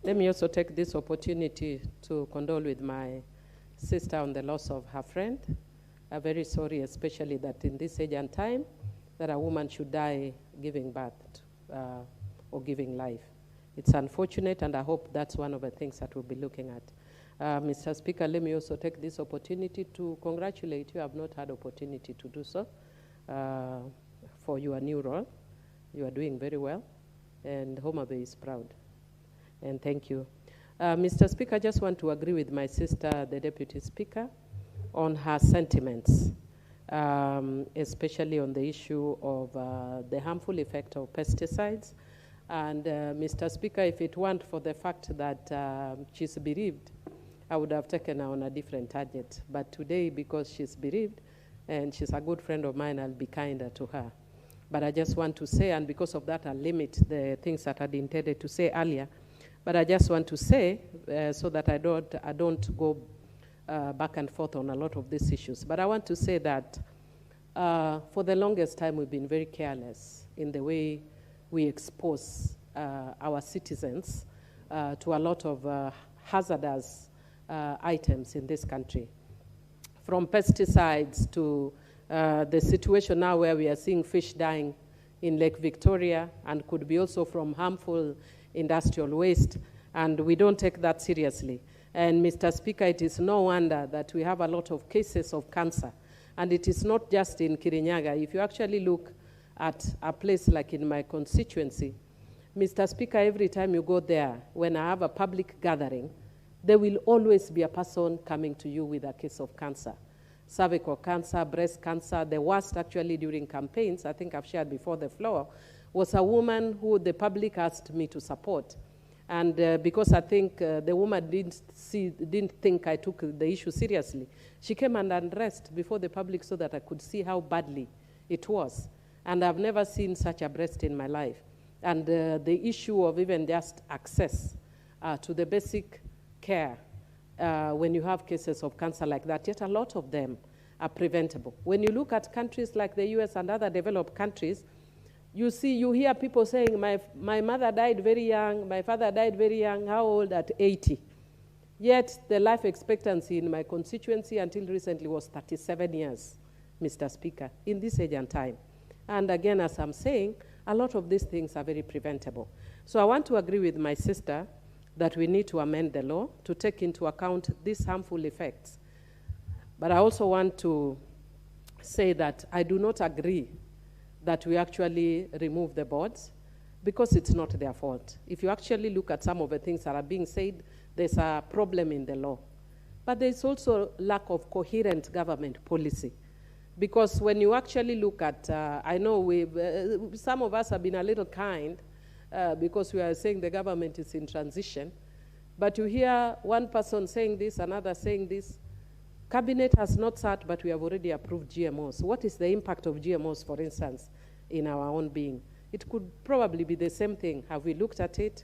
Let me also take this opportunity to condole with my sister on the loss of her friend. I'm very sorry, especially that in this age and time, that a woman should die giving birth or giving life. It's unfortunate, and I hope that's one of the things that we'll be looking at. Mr. Speaker, let me also take this opportunity to congratulate you. I've not had opportunity to do so for your new role. You are doing very well, and Homa Bay is proud. And thank you. Mr. Speaker, I just want to agree with my sister, the Deputy Speaker, on her sentiments, especially on the issue of the harmful effect of pesticides. And Mr. Speaker, if it weren't for the fact that she's bereaved, I would have taken her on a different target. But today, because she's bereaved and she's a good friend of mine, I'll be kinder to her. But I just want to say, and because of that, I'll limit the things that I'd intended to say earlier. But I just want to say, so that I don't go back and forth on a lot of these issues. But I want to say that for the longest time, we've been very careless in the way we expose our citizens to a lot of hazardous items in this country. From pesticides to the situation now where we are seeing fish dying in Lake Victoria, and could be also from harmful industrial waste, and we don't take that seriously. And Mr. Speaker, it is no wonder that we have a lot of cases of cancer. And it is not just in Kirinyaga. If you actually look at a place like in my constituency, Mr. Speaker, every time you go there, when I have a public gathering, there will always be a person coming to you with a case of cancer. Cervical cancer, breast cancer, the worst actually during campaigns, I think I've shared before the floor, was a woman who the public asked me to support. And because I think the woman didn't think I took the issue seriously, she came and undressed before the public so that I could see how badly it was. And I've never seen such a breast in my life. And the issue of even just access to the basic care when you have cases of cancer like that, yet a lot of them are preventable. When you look at countries like the US and other developed countries, you hear people saying, my mother died very young, my father died very young, how old? At 80. Yet the life expectancy in my constituency until recently was 37 years, Mr. Speaker, in this age and time. And again, as I'm saying, a lot of these things are very preventable. So I want to agree with my sister that we need to amend the law to take into account these harmful effects. But I also want to say that I do not agree that we actually remove the boards, because it's not their fault. If you actually look at some of the things that are being said, there's a problem in the law. But there's also lack of coherent government policy. Because when you actually look at, I know some of us have been a little kind because we are saying the government is in transition, but you hear one person saying this, another saying this. Cabinet has not sat, but we have already approved GMOs. What is the impact of GMOs, for instance, in our own being? It could probably be the same thing. Have we looked at it?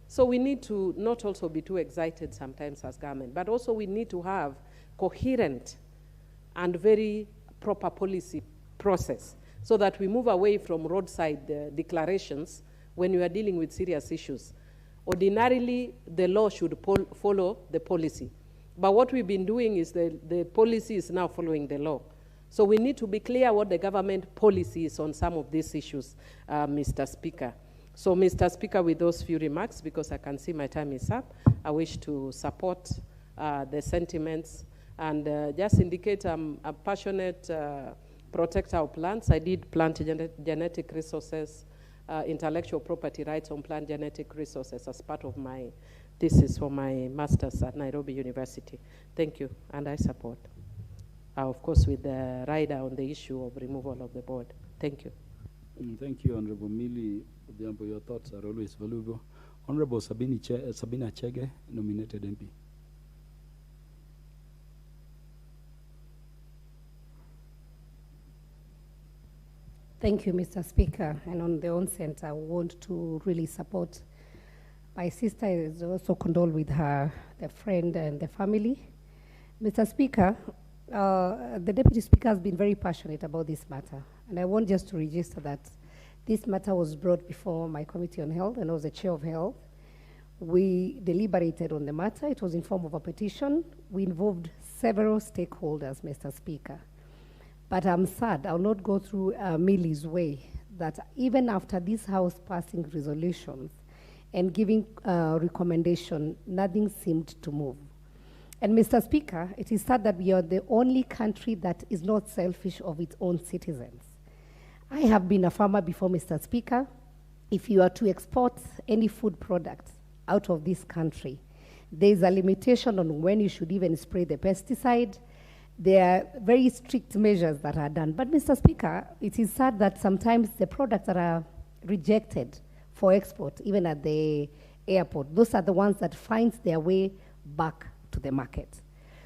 So we need to not also be too excited sometimes as government, but also we need to have coherent and very proper policy process so that we move away from roadside declarations when we are dealing with serious issues. Ordinarily, the law should follow the policy. But what we've been doing is the policy is now following the law. So we need to be clear what the government policy is on some of these issues, Mr. Speaker. So, Mr. Speaker, with those few remarks, because I can see my time is up, I wish to support the sentiments and just indicate I'm a passionate protector of plants. I did plant genetic resources, intellectual property rights on plant genetic resources as part of my thesis for my master's at Nairobi University. Thank you, and I support. Of course, with the rider on the issue of removal of the board. Thank you. Thank you, Honorable Millie. Odhiambo, your thoughts are always valuable. Honorable Sabina Chege, nominated MP. Thank you, Mr. Speaker. And on the onset, I want to really support. My sister is also condoled with the friend and the family. Mr. Speaker, The Deputy Speaker has been very passionate about this matter, and I want just to register that this matter was brought before my Committee on Health, and I was the Chair of Health. We deliberated on the matter. It was in form of a petition. We involved several stakeholders, Mr. Speaker. But I'm sad, I'll not go through Millie's way, that even after this House passing resolutions and giving recommendation, nothing seemed to move. And Mr. Speaker, it is sad that we are the only country that is not selfish of its own citizens. I have been a farmer before, Mr. Speaker. If you are to export any food product out of this country, there's a limitation on when you should even spray the pesticide. There are very strict measures that are done. But Mr. Speaker, it is sad that sometimes the products that are rejected for export, even at the airport, those are the ones that find their way back to the market.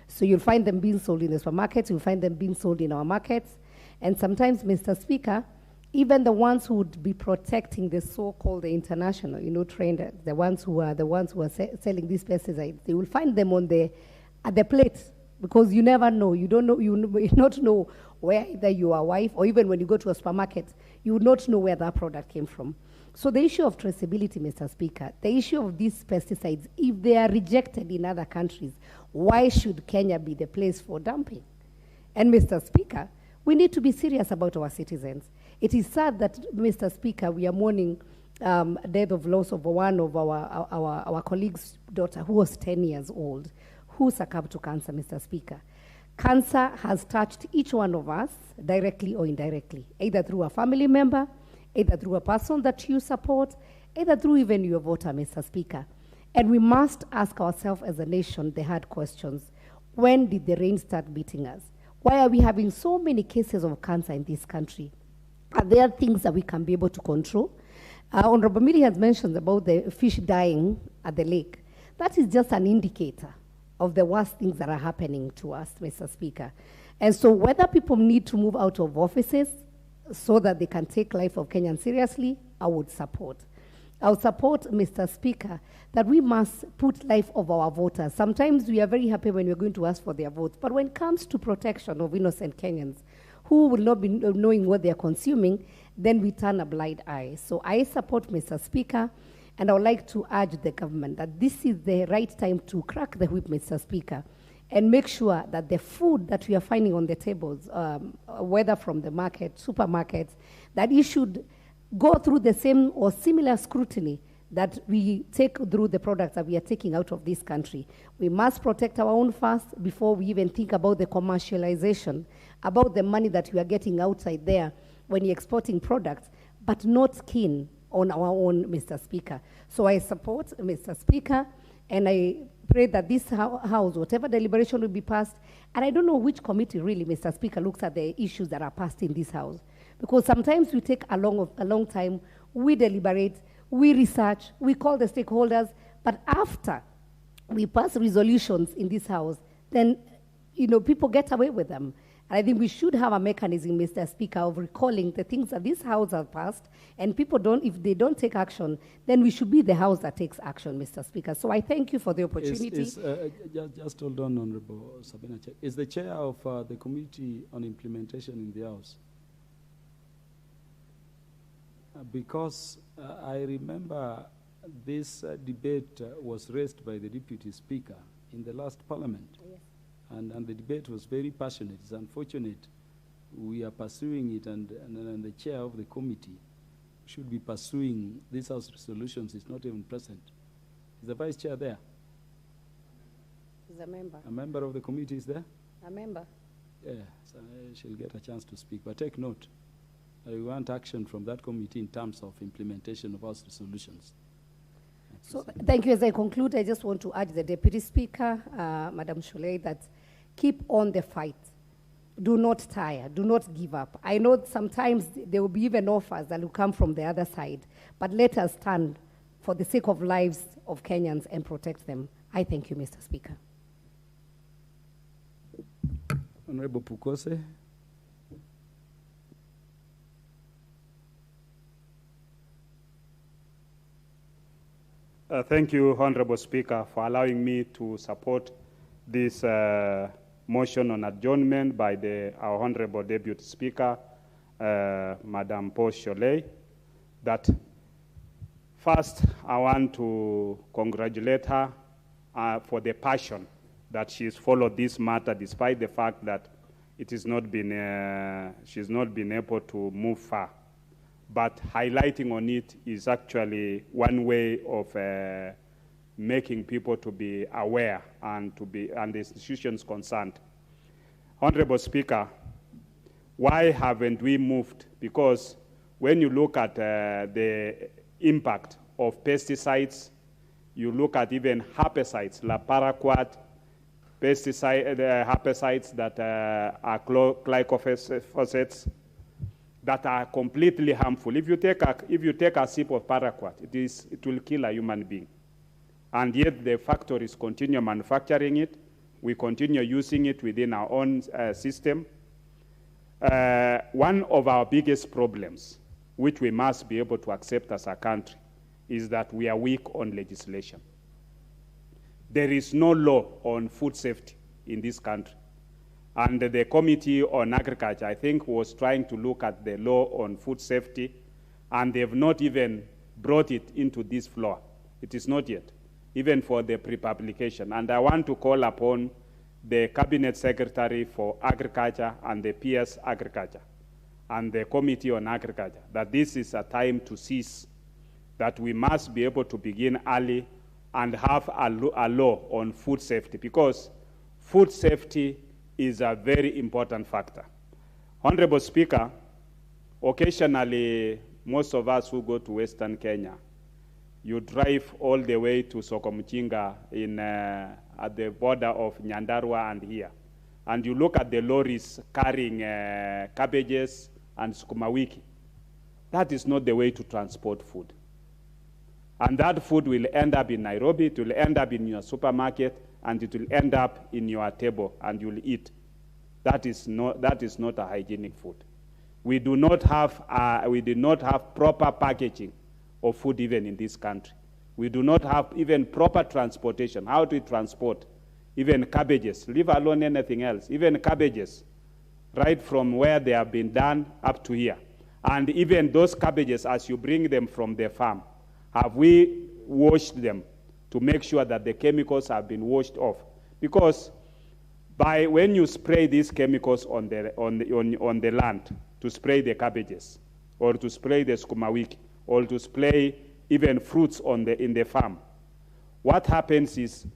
So you'll find them being sold in the supermarkets, you'll find them being sold in our markets. And sometimes, Mr. Speaker, even the ones who would be protecting the so-called the international, traders, the ones who are selling these pesticides, they will find them at the plate, because you never know. You don't know. You will not know where either your wife, or even when you go to a supermarket, you would not know where that product came from. So the issue of traceability, Mr. Speaker, the issue of these pesticides, if they are rejected in other countries, why should Kenya be the place for dumping? And Mr. Speaker, we need to be serious about our citizens. It is sad that, Mr. Speaker, we are mourning death of loss of one of our colleague's daughter who was 10 years old, who succumbed to cancer, Mr. Speaker. Cancer has touched each one of us directly or indirectly, either through a family member, either through a person that you support, either through even your voter, Mr. Speaker. And we must ask ourselves as a nation the hard questions. When did the rain start beating us? Why are we having so many cases of cancer in this country? Are there things that we can be able to control? Honorable Millie has mentioned about the fish dying at the lake. That is just an indicator of the worst things that are happening to us, Mr. Speaker. And so whether people need to move out of offices so that they can take life of Kenyans seriously, I would support. I would support, Mr. Speaker, that we must put life of our voters. Sometimes we are very happy when we're going to ask for their votes, but when it comes to protection of innocent Kenyans who will not be knowing what they're consuming, then we turn a blind eye. So I support, Mr. Speaker, and I would like to urge the government that this is the right time to crack the whip, Mr. Speaker, and make sure that the food that we are finding on the tables, whether from the market, supermarkets, that it should go through the same or similar scrutiny that we take through the products that we are taking out of this country. We must protect our own first before we even think about the commercialization, about the money that we are getting outside there when you're exporting products, but not keen on our own, Mr. Speaker. So I support, Mr. Speaker, and I pray that this House, whatever deliberation will be passed, and I don't know which committee really, Mr. Speaker, looks at the issues that are passed in this House, because sometimes we take a long time, we deliberate, we research, we call the stakeholders, but after we pass resolutions in this House, then people get away with them. And I think we should have a mechanism, Mr. Speaker, of recalling the things that this House has passed, and people if they don't take action, then we should be the House that takes action, Mr. Speaker. So I thank you for the opportunity. Just hold on, Honorable Sabina. Is the chair of the Committee on Implementation in the House? Because I remember this debate was raised by the Deputy Speaker in the last Parliament. Yes. And the debate was very passionate. It's unfortunate we are pursuing it, and the chair of the committee should be pursuing this House resolutions. Is not even present. Is the vice chair there? He's a member. A member of the committee is there? A member. Yeah, so she'll get a chance to speak. But take note, we want action from that committee in terms of implementation of House resolutions. So thank you. As I conclude, I just want to urge the Deputy Speaker, Madam Shulei, that keep on the fight. Do not tire. Do not give up. I know sometimes there will be even offers that will come from the other side, but let us stand for the sake of lives of Kenyans and protect them. I thank you, Mr. Speaker. Honorable Pukose. Thank you, Honorable Speaker, for allowing me to support this motion on adjournment by our Honorable Deputy Speaker, Madam Paul Cholet, that first I want to congratulate her for the passion that she's followed this matter, despite the fact that it has not been, she's not been able to move far. But highlighting on it is actually one way of making people to be aware and the institutions concerned. Honorable Speaker, why haven't we moved? Because when you look at the impact of pesticides, you look at even herbicides, like paraquat, herbicides that are glyphosate, that are completely harmful. If you take a sip of paraquat, it will kill a human being. And yet the factories continue manufacturing it. We continue using it within our own system. One of our biggest problems, which we must be able to accept as a country, is that we are weak on legislation. There is no law on food safety in this country. And the Committee on Agriculture, I think, was trying to look at the law on food safety, and they have not even brought it into this floor. It is not yet, even for the pre-publication. And I want to call upon the Cabinet Secretary for Agriculture and the PS Agriculture and the Committee on Agriculture that this is a time to seize, that we must be able to begin early and have a law on food safety, because food safety is a very important factor. Honorable Speaker, occasionally, most of us who go to Western Kenya, you drive all the way to Sokomchinga at the border of Nyandarua and here, and you look at the lorries carrying cabbages and sukuma wiki. That is not the way to transport food. And that food will end up in Nairobi, it will end up in your supermarket, and it will end up in your table, and you'll eat. That is not a hygienic food. We did not have proper packaging of food even in this country. We do not have even proper transportation. How do we transport even cabbages, leave alone anything else, even cabbages, right from where they have been done up to here. And even those cabbages, as you bring them from the farm, have we washed them to make sure that the chemicals have been washed off? Because when you spray these chemicals on the land, to spray the cabbages, or to spray the sukuma wiki, or to spray even fruits in the farm, what happens is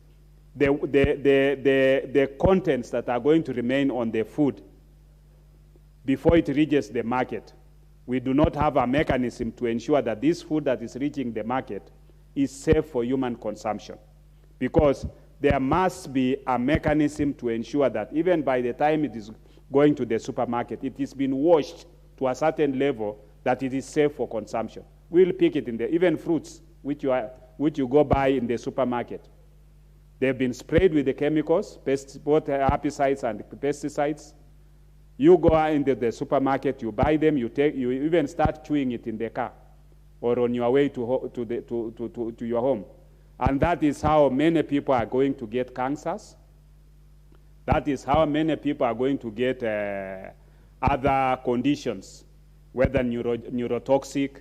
the contents that are going to remain on the food before it reaches the market, we do not have a mechanism to ensure that this food that is reaching the market is safe for human consumption. Because there must be a mechanism to ensure that even by the time it is going to the supermarket, it has been washed to a certain level that it is safe for consumption. We'll pick it even fruits, which you go buy in the supermarket. They've been sprayed with the chemicals, both herbicides and pesticides. You go into the supermarket, you buy them, you even start chewing it in the car or on your way to your home. And that is how many people are going to get cancers. That is how many people are going to get other conditions, whether neurotoxic,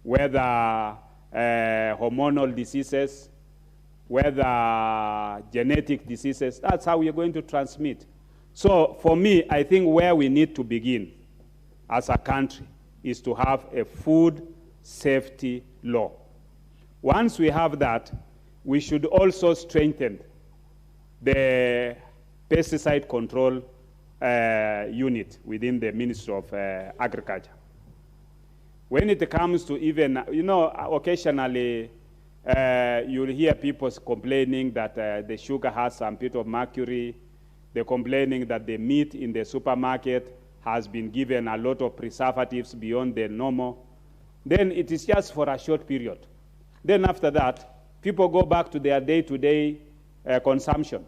whether hormonal diseases, whether genetic diseases. That's how we are going to transmit. So for me, I think where we need to begin as a country is to have a food safety law. Once we have that, we should also strengthen the pesticide control unit within the Ministry of Agriculture. When it comes to even, occasionally you'll hear people complaining that the sugar has some bit of mercury. They're complaining that the meat in the supermarket has been given a lot of preservatives beyond the normal. Then it is just for a short period. Then after that, people go back to their day-to-day consumption.